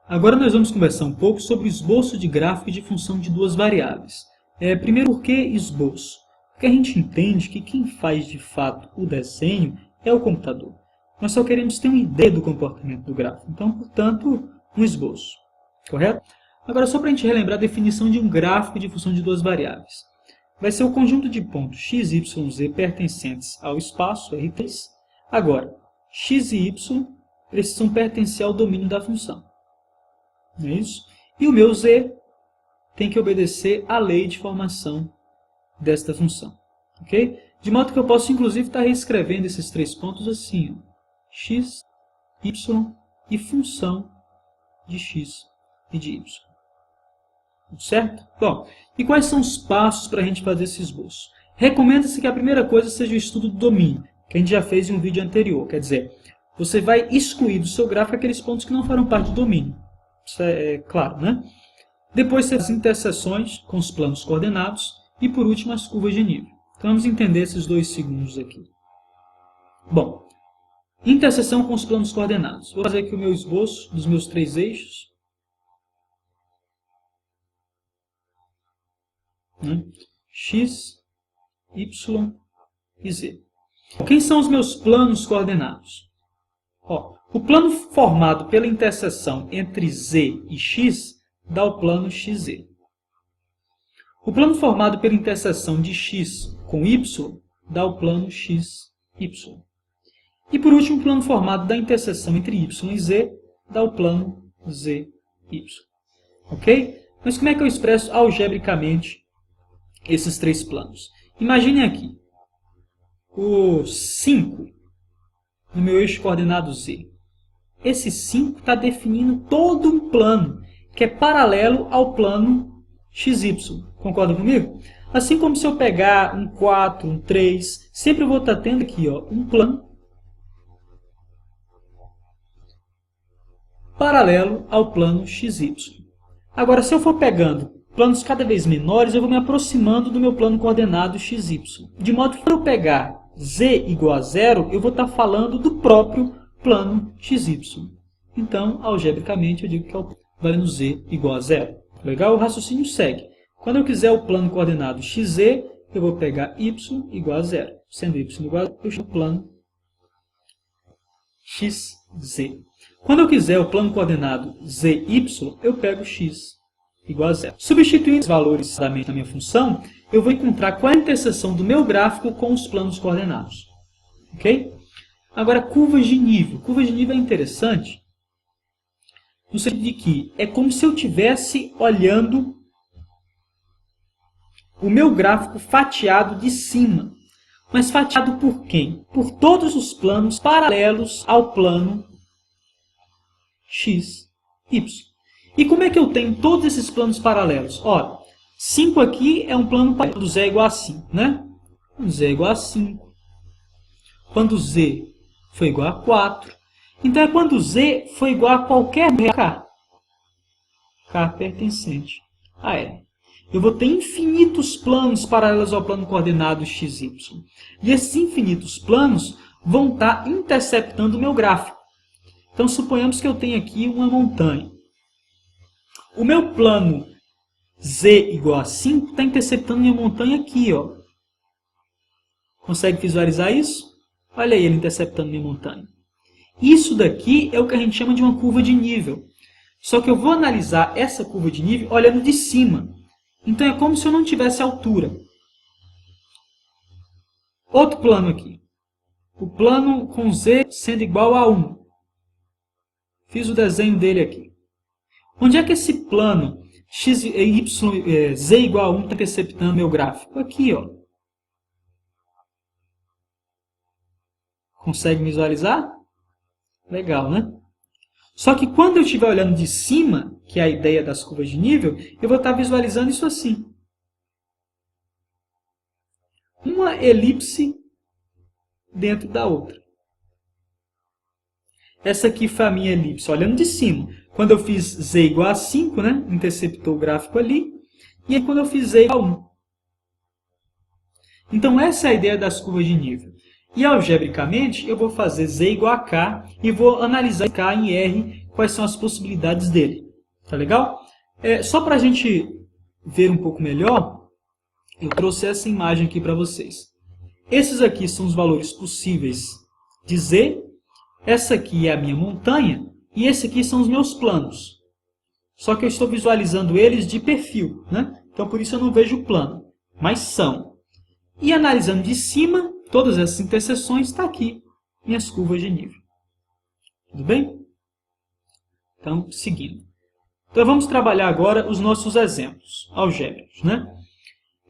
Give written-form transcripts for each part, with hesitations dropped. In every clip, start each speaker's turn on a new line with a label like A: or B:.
A: Agora nós vamos conversar um pouco sobre o esboço de gráfico de função de duas variáveis. Primeiro, por que esboço? Porque a gente entende que quem faz de fato o desenho é o computador. Nós só queremos ter uma ideia do comportamento do gráfico. Então, portanto, um esboço. Correto? Agora, só para a gente relembrar a definição de um gráfico de função de duas variáveis. Vai ser o conjunto de pontos x, y, z pertencentes ao espaço R3. Agora, x e y precisam pertencer ao domínio da função. Não é isso? E o meu z tem que obedecer à lei de formação desta função. Ok? De modo que eu posso, inclusive, estar reescrevendo esses três pontos assim. Ó. X, y e função de x e de y. Certo? Bom, e quais são os passos para a gente fazer esse esboço? Recomenda-se que a primeira coisa seja o estudo do domínio, que a gente já fez em um vídeo anterior. Quer dizer, você vai excluir do seu gráfico aqueles pontos que não farão parte do domínio. Isso é claro, né? Depois, as interseções com os planos coordenados. E, por último, as curvas de nível. Então, vamos entender esses dois segundos aqui. Bom, interseção com os planos coordenados. Vou fazer aqui o meu esboço dos meus três eixos. X, Y e Z. Quem são os meus planos coordenados? O plano formado pela interseção entre Z e X dá o plano XZ. O plano formado pela interseção de x com y dá o plano xy. E por último, o plano formado da interseção entre y e z dá o plano zy. Ok? Mas como é que eu expresso algebricamente esses três planos? Imagine aqui o 5 no meu eixo coordenado z. Esse 5 está definindo todo um plano que é paralelo ao plano XY. Concorda comigo? Assim como se eu pegar um 4, um 3, sempre eu vou estar tendo aqui um plano paralelo ao plano XY. Agora, se eu for pegando planos cada vez menores, eu vou me aproximando do meu plano coordenado XY. De modo que, quando eu pegar z igual a 0, eu vou estar falando do próprio plano XY. Então, algebricamente, eu digo que é o valendo z igual a 0. Legal? O raciocínio segue. Quando eu quiser o plano coordenado xz, eu vou pegar y igual a 0. Sendo y igual a 0, eu chamo o plano xz. Quando eu quiser o plano coordenado zy, eu pego x igual a 0. Substituindo os valores da minha função, eu vou encontrar qual é a interseção do meu gráfico com os planos coordenados. Ok? Agora, curvas de nível. Curvas de nível é interessante no sentido de que é como se eu estivesse olhando o meu gráfico fatiado de cima. Mas fatiado por quem? Por todos os planos paralelos ao plano x, y. E como é que eu tenho todos esses planos paralelos? Ora, 5 aqui é um plano paralelo, quando z é igual a 5, né? Quando z é igual a 5. Quando z foi igual a 4. Então, é quando z foi igual a qualquer k. K pertencente a L. Eu vou ter infinitos planos paralelos ao plano coordenado XY. E esses infinitos planos vão estar interceptando o meu gráfico. Então, suponhamos que eu tenho aqui uma montanha. O meu plano z igual a 5 está interceptando minha montanha aqui. Consegue visualizar isso? Olha aí ele interceptando minha montanha. Isso daqui é o que a gente chama de uma curva de nível. Só que eu vou analisar essa curva de nível olhando de cima. Então, é como se eu não tivesse altura. Outro plano aqui. O plano com z sendo igual a 1. Fiz o desenho dele aqui. Onde é que esse plano x, y, z igual a 1 está interceptando meu gráfico? Aqui, ó. Consegue visualizar? Legal, né? Só que quando eu estiver olhando de cima, que é a ideia das curvas de nível, eu vou estar visualizando isso assim. Uma elipse dentro da outra. Essa aqui foi a minha elipse, olhando de cima. Quando eu fiz z igual a 5, né? Interceptou o gráfico ali. E aí, quando eu fiz z igual a 1. Então, essa é a ideia das curvas de nível. E, algebricamente, eu vou fazer z igual a k e vou analisar k em R quais são as possibilidades dele. Tá legal? Só para a gente ver um pouco melhor, eu trouxe essa imagem aqui para vocês. Esses aqui são os valores possíveis de z, essa aqui é a minha montanha, e esse aqui são os meus planos. Só que eu estou visualizando eles de perfil, né? Então por isso eu não vejo o plano, mas são. E analisando de cima, todas essas interseções, está aqui minhas curvas de nível. Tudo bem? Então, seguindo. Então vamos trabalhar agora os nossos exemplos algébricos, né?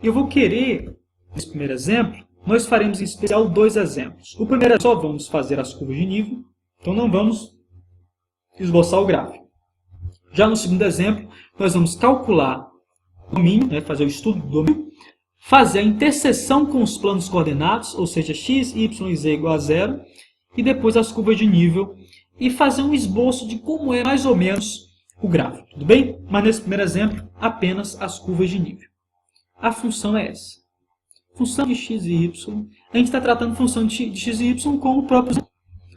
A: Eu vou querer, nesse primeiro exemplo, nós faremos em especial 2 exemplos. O primeiro é só vamos fazer as curvas de nível, então não vamos esboçar o gráfico. Já no segundo exemplo, nós vamos calcular o domínio, né, fazer o estudo do domínio, fazer a interseção com os planos coordenados, ou seja, x, y e z igual a 0, e depois as curvas de nível, e fazer um esboço de como é mais ou menos o gráfico, tudo bem? Mas nesse primeiro exemplo, apenas as curvas de nível. A função é essa. Função de x e y. A gente está tratando função de x e y com o próprio z,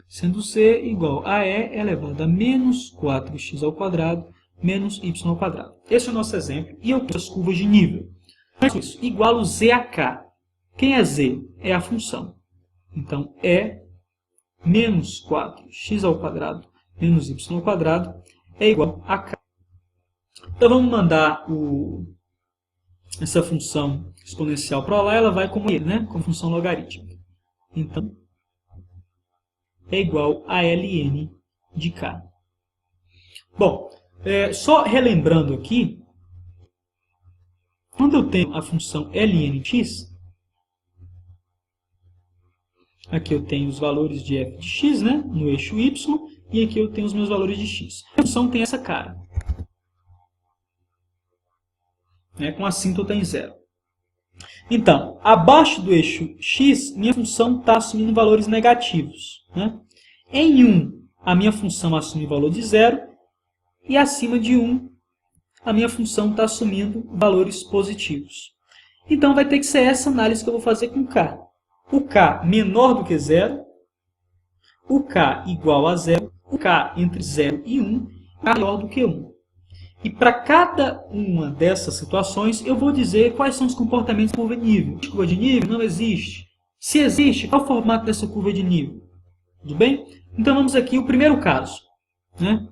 A: sendo c igual a e elevado a menos 4x ao quadrado menos y ao quadrado. Esse é o nosso exemplo e eu tenho as curvas de nível. Então, isso igualo z a k. Quem é z? É a função. Então, é menos 4x ao quadrado menos y ao quadrado é igual a k. Então, vamos mandar essa função exponencial para lá, ela vai como ele, né? Como função logarítmica. Então, é igual a ln de k. Bom, só relembrando aqui, quando eu tenho a função ln de x, aqui eu tenho os valores de f de x, né, no eixo y, e aqui eu tenho os meus valores de x. A função tem essa cara, né, com assíntota em 0. Então, abaixo do eixo x, minha função está assumindo valores negativos, né? Em 1, a minha função assume valor de 0, e acima de 1, a minha função está assumindo valores positivos. Então, vai ter que ser essa análise que eu vou fazer com k. O k menor do que 0, o k igual a 0, o k entre 0 e 1 maior do que 1. E para cada uma dessas situações, eu vou dizer quais são os comportamentos da curva de nível. Curva de nível não existe. Se existe, qual é o formato dessa curva de nível? Tudo bem? Então vamos aqui ao primeiro caso, né?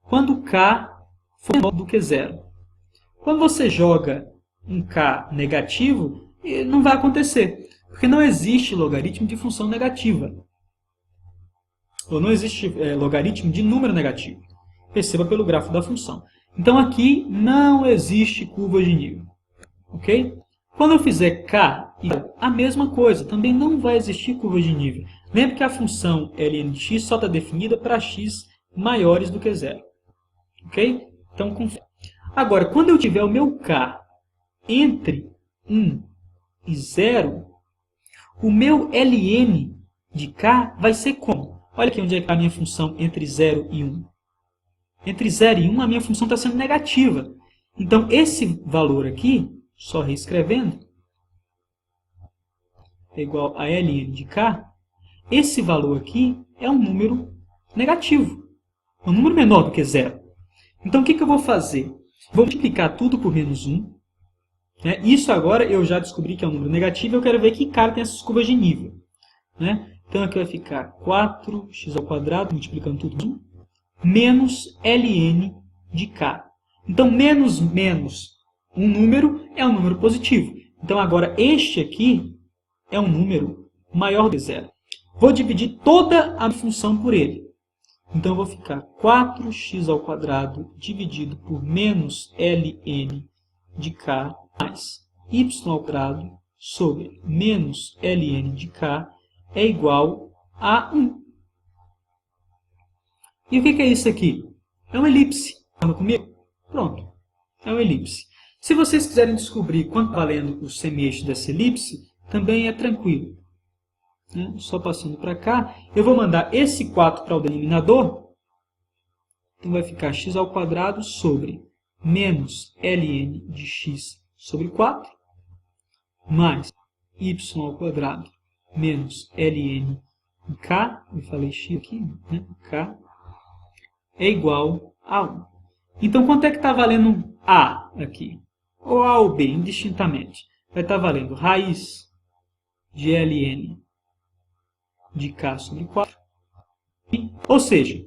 A: Quando k for menor do que 0. Quando você joga um k negativo, não vai acontecer, porque não existe logaritmo de função negativa. Ou não existe logaritmo de número negativo. Perceba pelo gráfico da função. Então aqui não existe curva de nível. Ok? Quando eu fizer k igual a mesma coisa, também não vai existir curva de nível. Lembre que a função ln de x só está definida para x maiores do que 0. Ok? Então, confere. Agora, quando eu tiver o meu k entre 1 e 0, o meu ln de k vai ser como? Olha aqui onde é que está a minha função entre 0 e 1. Entre 0 e 1, a minha função está sendo negativa. Então, esse valor aqui, só reescrevendo, é igual a ln de k. Esse valor aqui é um número negativo. É um número menor do que 0. Então, o que eu vou fazer? Vou multiplicar tudo por menos 1. Né? Isso agora eu já descobri que é um número negativo. Eu quero ver que cara tem essas curvas de nível. Né? Então, aqui vai ficar 4x ao quadrado, multiplicando tudo por 1, menos ln de k. Então, menos um número é um número positivo. Então, agora, este aqui é um número maior que 0. Vou dividir toda a função por ele. Então, eu vou ficar 4x ao quadrado dividido por menos ln de k mais y ao quadrado sobre menos ln de k é igual a 1. E o que é isso aqui? É uma elipse. Estão comigo? Pronto. É uma elipse. Se vocês quiserem descobrir quanto está valendo o semi-eixo dessa elipse, também é tranquilo. Só passando para cá, eu vou mandar esse 4 para o denominador. Então vai ficar x ao quadrado sobre menos ln de x sobre 4, mais y ao quadrado menos ln de k, eu falei x aqui, né? K, é igual a 1. Então, quanto é que está valendo A aqui? Ou A ou B, indistintamente. Vai estar valendo raiz de ln de k sobre 4. Ou seja,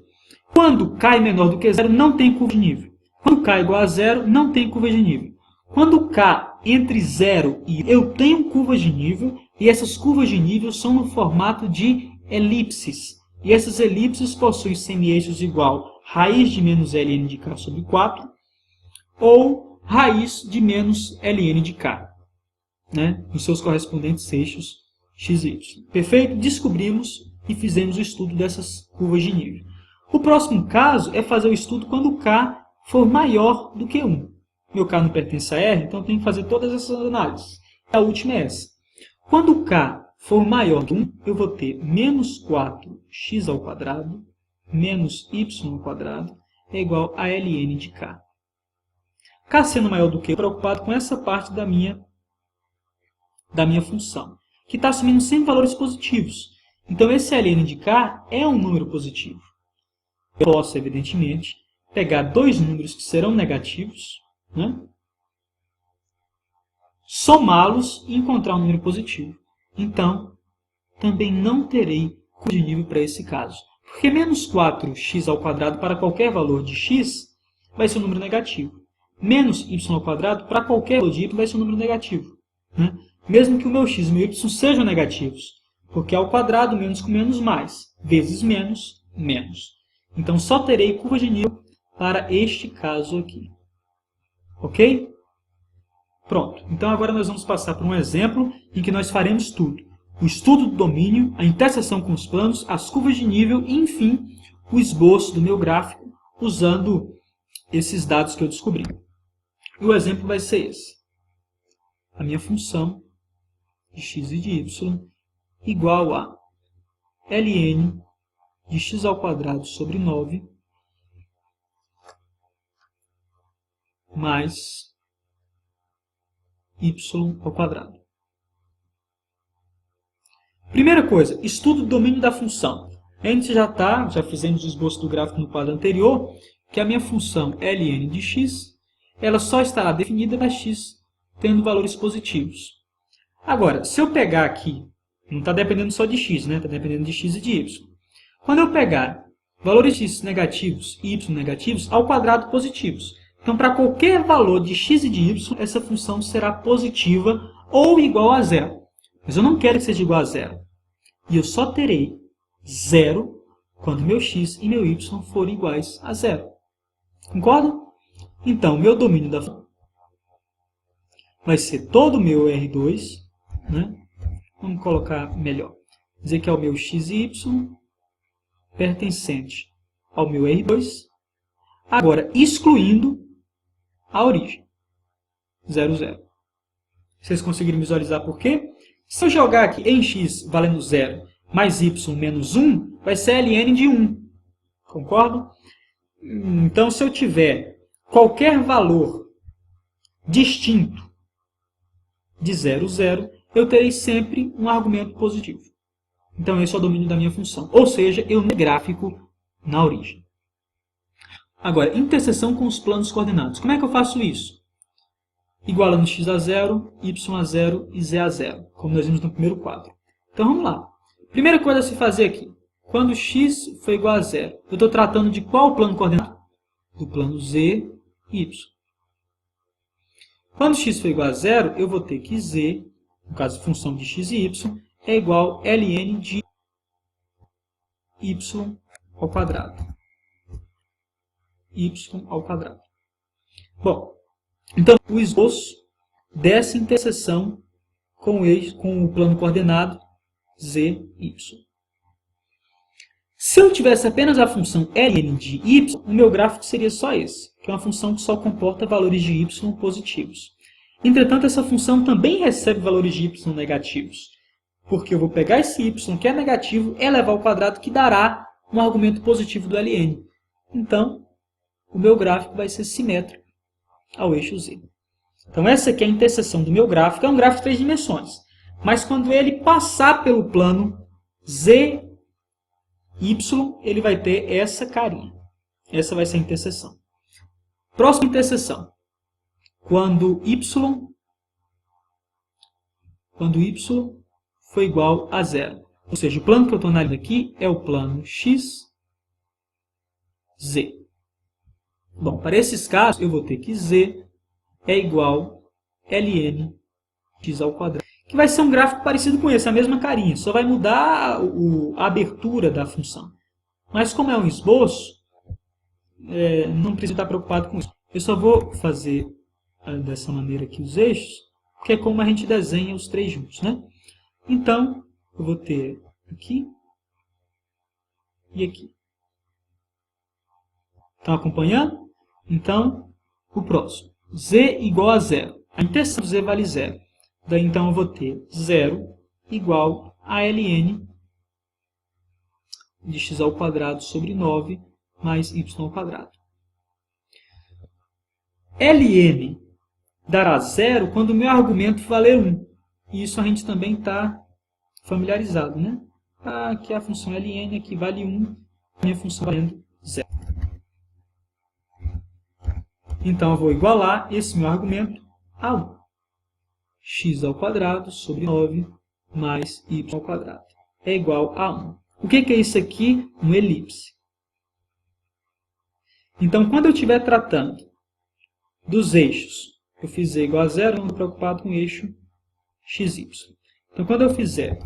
A: quando k é menor do que 0, não tem curva de nível. Quando k é igual a 0, não tem curva de nível. Quando k entre 0 e eu tenho curvas de nível, e essas curvas de nível são no formato de elipses. E essas elipses possuem semi-eixos igual raiz de menos ln de k sobre 4 ou raiz de menos ln de k, né, nos seus correspondentes eixos x e y. Perfeito? Descobrimos e fizemos o estudo dessas curvas de nível. O próximo caso é fazer o estudo quando k for maior do que 1. Meu k não pertence a R, então eu tenho que fazer todas essas análises. A última é essa. Quando k for maior que 1, eu vou ter menos 4x ao quadrado menos y ao quadrado é igual a ln de k. K sendo maior do que, eu estou preocupado com essa parte da minha função, que está assumindo sempre valores positivos. Então, esse ln de k é um número positivo. Eu posso, evidentemente, pegar dois números que serão negativos, né, somá-los e encontrar um número positivo. Então, também não terei curva de nível para esse caso. Porque menos 4x ao quadrado para qualquer valor de x vai ser um número negativo. Menos y ao quadrado para qualquer valor de y vai ser um número negativo, né? Mesmo que o meu x e o meu y sejam negativos. Porque ao quadrado, menos com menos, mais. Vezes menos, menos. Então, só terei curva de nível para este caso aqui. Ok? Pronto. Então, agora nós vamos passar por um exemplo em que nós faremos tudo. O estudo do domínio, a interseção com os planos, as curvas de nível e, enfim, o esboço do meu gráfico usando esses dados que eu descobri. E o exemplo vai ser esse. A minha função de x e de y igual a ln de x ao quadrado sobre 9 mais y ao quadrado. Primeira coisa, estudo do domínio da função. A gente já fizemos o esboço do gráfico no quadro anterior, que a minha função ln de x, ela só estará definida para x tendo valores positivos. Agora, se eu pegar aqui, não está dependendo só de x, né? Está dependendo de x e de y. Quando eu pegar valores de x negativos e y negativos, ao quadrado positivos. Então, para qualquer valor de x e de y, essa função será positiva ou igual a zero. Mas eu não quero que seja igual a zero. E eu só terei zero quando meu x e meu y forem iguais a zero. Concorda? Então, meu domínio da função vai ser todo o meu R2, né? Vamos colocar melhor. Dizer que é o meu x e y pertencente ao meu R2. Agora, excluindo a origem. 0, 0. Vocês conseguiram visualizar por quê? Se eu jogar aqui em x valendo 0 mais y menos 1, vai ser ln de 1. Concordo? Então, se eu tiver qualquer valor distinto de 0, 0, eu terei sempre um argumento positivo. Então, esse é o domínio da minha função. Ou seja, eu no gráfico na origem. Agora, interseção com os planos coordenados. Como é que eu faço isso? Igualando x a 0, y a 0 e z a 0, como nós vimos no primeiro quadro. Então, vamos lá. Primeira coisa a se fazer aqui. Quando x for igual a 0, eu estou tratando de qual plano coordenado? Do plano z e y. Quando x for igual a 0, eu vou ter que z, no caso, função de x e y, é igual a ln de y ao quadrado. Y ao quadrado. Bom, então, o esboço dessa interseção com o plano coordenado z, y. Se eu tivesse apenas a função ln de y, o meu gráfico seria só esse, que é uma função que só comporta valores de y positivos. Entretanto, essa função também recebe valores de y negativos, porque eu vou pegar esse y que é negativo e elevar ao quadrado, que dará um argumento positivo do ln. Então, o meu gráfico vai ser simétrico ao eixo z. Então, essa aqui é a interseção do meu gráfico. É um gráfico de 3 dimensões. Mas quando ele passar pelo plano z, y, ele vai ter essa carinha. Essa vai ser a interseção. Próxima interseção. Quando y for igual a zero. Ou seja, o plano que eu estou analisando aqui é o plano x, z. Bom, para esses casos, eu vou ter que z é igual a ln x ao quadrado. Que vai ser um gráfico parecido com esse, a mesma carinha. Só vai mudar a abertura da função. Mas como é um esboço, não preciso estar preocupado com isso. Eu só vou fazer dessa maneira aqui os eixos, porque é como a gente desenha os três juntos, né? Então, eu vou ter aqui e aqui. Estão acompanhando? Então, o próximo. Z igual a zero. A interseção do z vale zero. Daí, então, eu vou ter zero igual a ln de x ao quadrado sobre 9 mais y ao quadrado. Ln dará zero quando o meu argumento valer 1. E isso a gente também está familiarizado, né? Aqui a função ln aqui vale 1, a minha função valendo 0. Então, eu vou igualar esse meu argumento a 1. X ao quadrado sobre 9 mais y ao quadrado é igual a 1. O que é isso aqui? Uma elipse. Então, quando eu estiver tratando dos eixos, eu fiz z igual a 0, eu não estou preocupado com o eixo xy. Então, quando eu fizer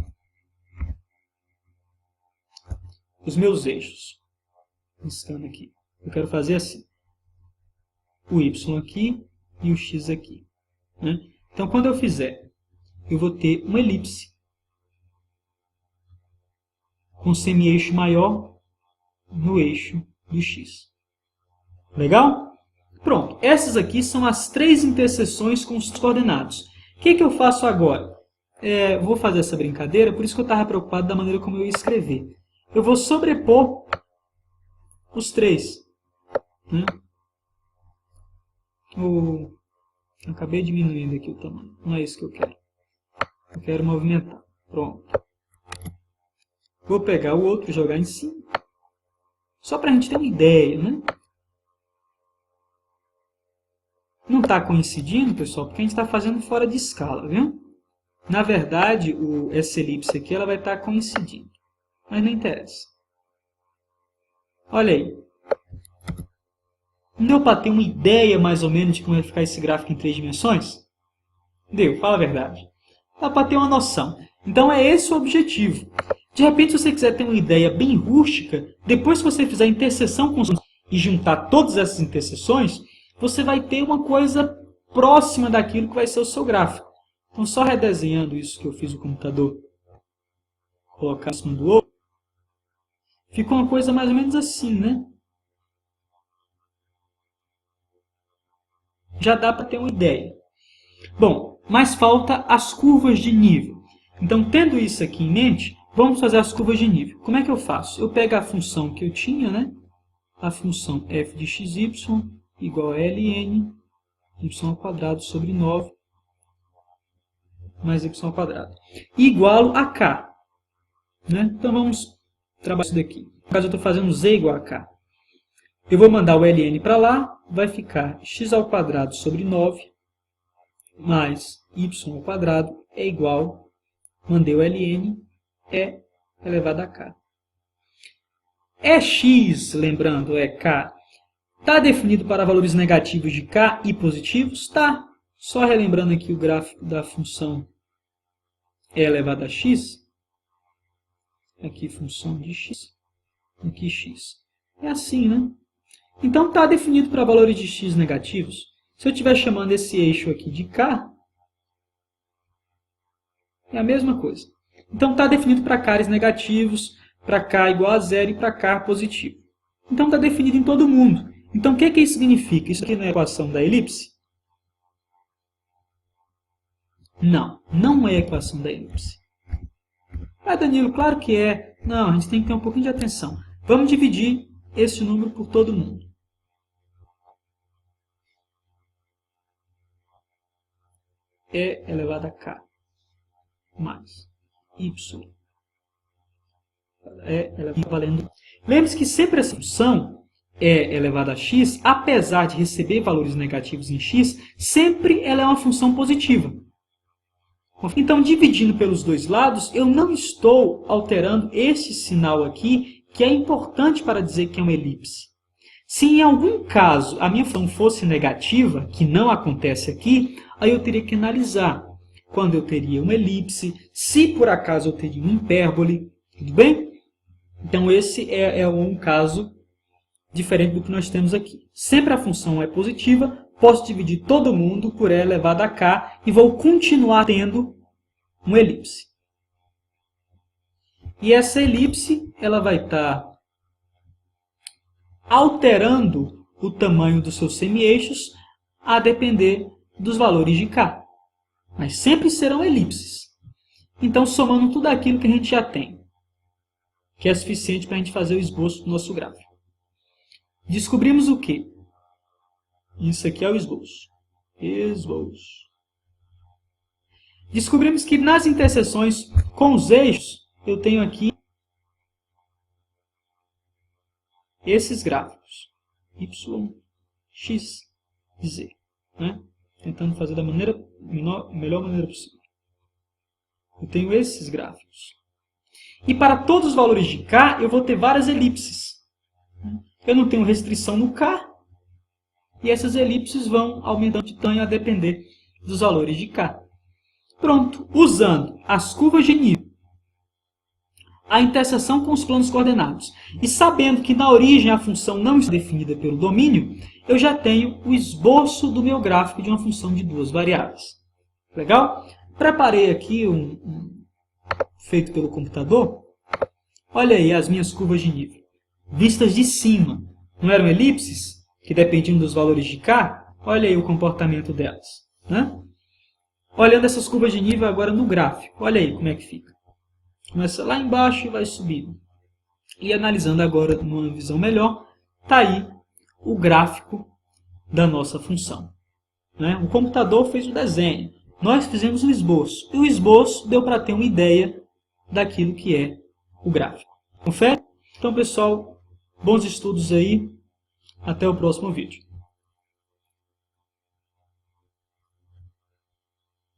A: os meus eixos, riscando aqui, eu quero fazer assim. O y aqui e o x aqui. Né? Então, quando eu fizer, eu vou ter uma elipse com semi-eixo maior no eixo do x. Legal? Pronto. Essas aqui são as três interseções com os coordenados. O que eu faço agora? Vou fazer essa brincadeira, por isso que eu estava preocupado da maneira como eu ia escrever. Eu vou sobrepor os três. Né? Acabei diminuindo aqui o tamanho. Não é isso que eu quero. Eu quero movimentar. Pronto. Vou pegar o outro e jogar em cima. Só para a gente ter uma ideia, né? Não está coincidindo, pessoal, porque a gente está fazendo fora de escala, viu? Na verdade, essa elipse aqui ela vai estar coincidindo. Mas não interessa. Olha aí. Não deu para ter uma ideia, mais ou menos, de como vai ficar esse gráfico em 3 dimensões? Deu, fala a verdade. Dá para ter uma noção. Então, é esse o objetivo. De repente, se você quiser ter uma ideia bem rústica, depois que você fizer a interseção com e juntar todas essas interseções, você vai ter uma coisa próxima daquilo que vai ser o seu gráfico. Então, só redesenhando isso que eu fiz no computador, colocar em cima do outro, ficou uma coisa mais ou menos assim, né? Já dá para ter uma ideia. Bom, mas falta as curvas de nível. Então, tendo isso aqui em mente, vamos fazer as curvas de nível. Como é que eu faço? Eu pego a função que eu tinha, né? A função f de xy igual a ln y ao quadrado sobre 9 mais y ao quadrado. Igualo a k. Né? Então, vamos trabalhar isso daqui. No caso, eu estou fazendo z igual a k. Eu vou mandar o ln para lá, vai ficar x ao quadrado sobre 9 mais y ao quadrado é igual, mandei o ln, é elevado a k. É x, lembrando, é k. Está definido para valores negativos de k e positivos? Está. Só relembrando aqui o gráfico da função e elevado a x. Aqui função de x, aqui x. É assim, né? Então, está definido para valores de x negativos. Se eu estiver chamando esse eixo aqui de k, é a mesma coisa. Então, está definido para k's negativos, para k igual a zero e para k positivo. Então, está definido em todo mundo. Então, o que isso significa? Isso aqui não é a equação da elipse? Não, não é a equação da elipse. Ah, Danilo, claro que é. Não, a gente tem que ter um pouquinho de atenção. Vamos dividir esse número por todo mundo. É elevado a k mais y é elevado a valendo. Lembre-se que sempre essa função é elevado a x, apesar de receber valores negativos em x, sempre ela é uma função positiva. Então, dividindo pelos dois lados, eu não estou alterando esse sinal aqui, que é importante para dizer que é uma elipse. Se em algum caso a minha função fosse negativa, que não acontece aqui, aí eu teria que analisar quando eu teria uma elipse, se por acaso eu teria uma hipérbole, tudo bem? Então esse é um caso diferente do que nós temos aqui. Sempre a função é positiva, posso dividir todo mundo por e elevado a k e vou continuar tendo uma elipse. E essa elipse ela vai estar alterando o tamanho dos seus semi-eixos a depender dos valores de k. Mas sempre serão elipses. Então, somando tudo aquilo que a gente já tem, que é suficiente para a gente fazer o esboço do nosso gráfico. Descobrimos o quê? Isso aqui é o esboço. Esboço. Descobrimos que nas interseções com os eixos, eu tenho aqui esses gráficos. Y, X e Z. Né? Tentando fazer da melhor maneira possível. Eu tenho esses gráficos. E para todos os valores de k, eu vou ter várias elipses. Eu não tenho restrição no k. E essas elipses vão aumentando de tamanho a depender dos valores de k. Pronto. Usando as curvas de nível, a interseção com os planos coordenados, e sabendo que na origem a função não está definida pelo domínio, eu já tenho o esboço do meu gráfico de uma função de duas variáveis. Legal? Preparei aqui feito pelo computador. Olha aí as minhas curvas de nível. Vistas de cima. Não eram elipses? Que dependiam dos valores de k? Olha aí o comportamento delas. Né? Olhando essas curvas de nível agora no gráfico. Olha aí como é que fica. Começa lá embaixo e vai subindo. E analisando agora numa visão melhor, está aí o gráfico da nossa função. Né? O computador fez o desenho. Nós fizemos o esboço. E o esboço deu para ter uma ideia daquilo que é o gráfico. Confere? Então, pessoal, bons estudos aí. Até o próximo vídeo.